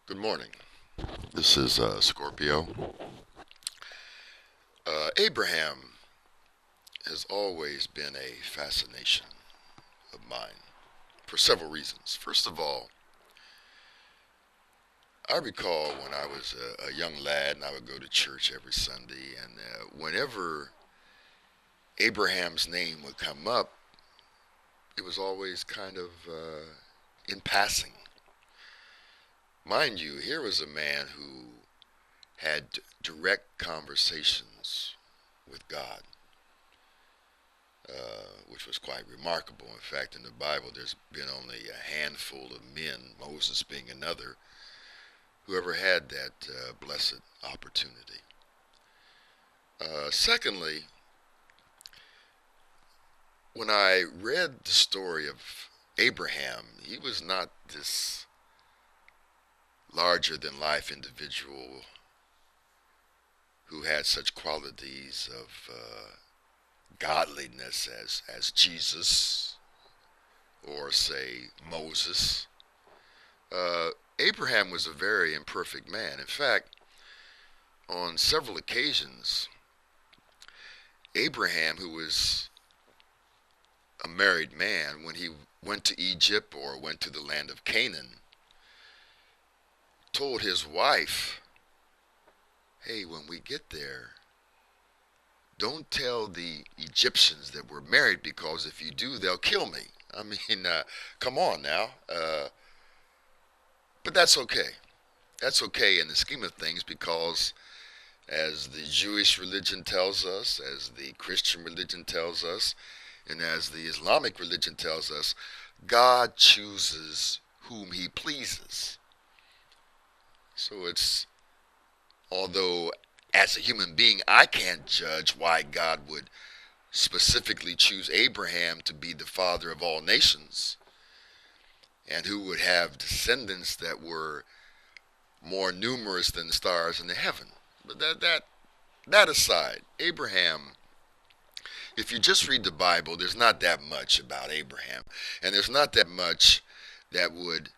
Good morning. This is Scorpio. Abraham has always been a fascination of mine for several reasons. First of all, I recall when I was a young lad and I would go to church every Sunday, and whenever Abraham's name would come up, it was always kind of in passing. Mind you, here was a man who had direct conversations with God, which was quite remarkable. In fact, in the Bible, there's been only a handful of men, Moses being another, who ever had that blessed opportunity. Secondly, when I read the story of Abraham, he was not this larger than life individual who had such qualities of godliness as Jesus or, say, Moses. Uh, Abraham was a very imperfect man. In fact, on several occasions, Abraham, who was a married man, when he went to Egypt or went to the land of Canaan, told his wife, hey, when we get there, don't tell the Egyptians that we're married, because if you do, they'll kill me. I mean, come on now. But that's okay. That's okay in the scheme of things, because as the Jewish religion tells us, as the Christian religion tells us, and as the Islamic religion tells us, God chooses whom he pleases. So it's, although as a human being I can't judge why God would specifically choose Abraham to be the father of all nations and who would have descendants that were more numerous than the stars in the heaven. But that aside, Abraham, if you just read the Bible, there's not that much about Abraham, and there's not that much that would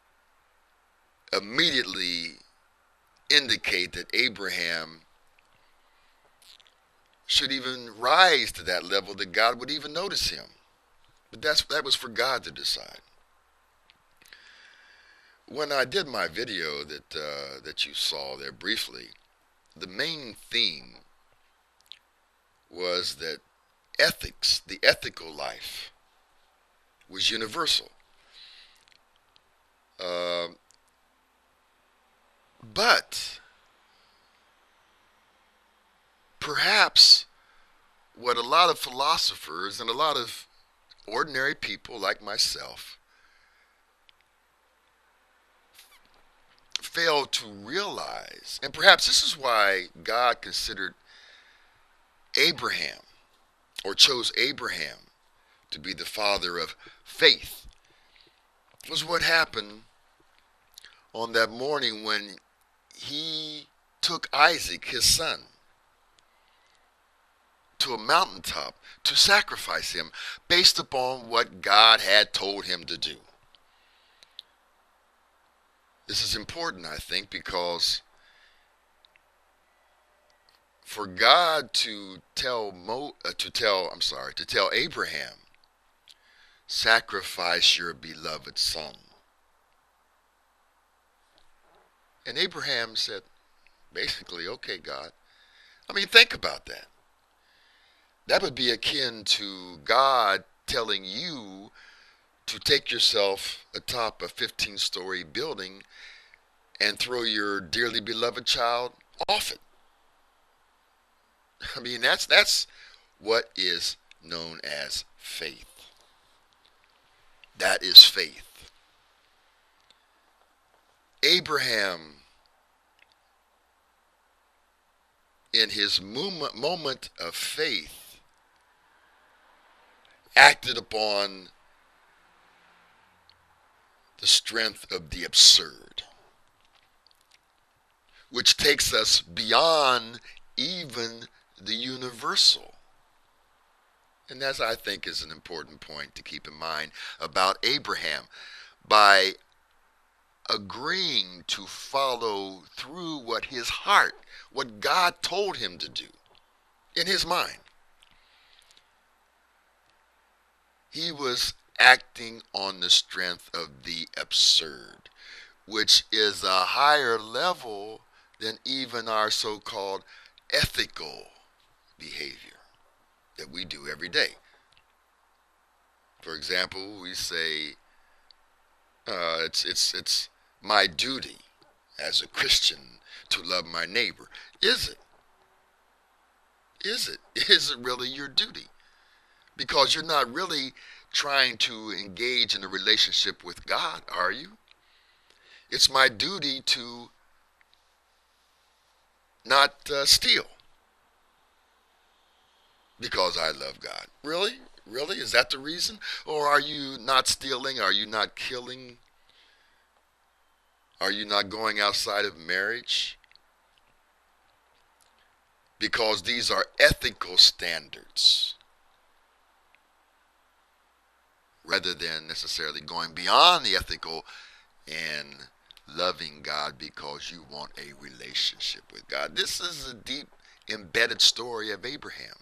immediately indicate that Abraham should even rise to that level, that God would even notice him. But that was for God to decide. When I did my video that you saw there briefly, the main theme was that ethics, the ethical life, was universal. Uh, but perhaps what a lot of philosophers and a lot of ordinary people like myself fail to realize, and perhaps this is why God considered Abraham, or chose Abraham to be the father of faith, was what happened on that morning when he took Isaac, his son, to a mountaintop to sacrifice him based upon what God had told him to do. This is important, I think, because for God to tell Abraham, sacrifice your beloved son. And Abraham said, basically, okay, God. I mean, think about that. That would be akin to God telling you to take yourself atop a 15-story building and throw your dearly beloved child off it. I mean, that's what is known as faith. That is faith. Abraham, in his moment of faith, acted upon the strength of the absurd, which takes us beyond even the universal. And that, I think, is an important point to keep in mind about Abraham. By agreeing to follow through what his heart, what God told him to do in his mind. He was acting on the strength of the absurd, which is a higher level than even our so called ethical behavior that we do every day. For example, we say, it's my duty as a Christian to love my neighbor. Is it? Is it? Is it really your duty? Because you're not really trying to engage in a relationship with God, are you? It's my duty to not steal because I love God. Really? Really? Is that the reason? Or are you not stealing? Are you not killing? Are you not going outside of marriage? Because these are ethical standards rather than necessarily going beyond the ethical and loving God because you want a relationship with God. This is a deep embedded story of Abraham.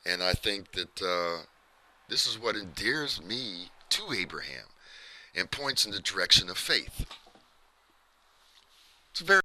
And I think that this is what endears me to Abraham and points in the direction of faith. It's very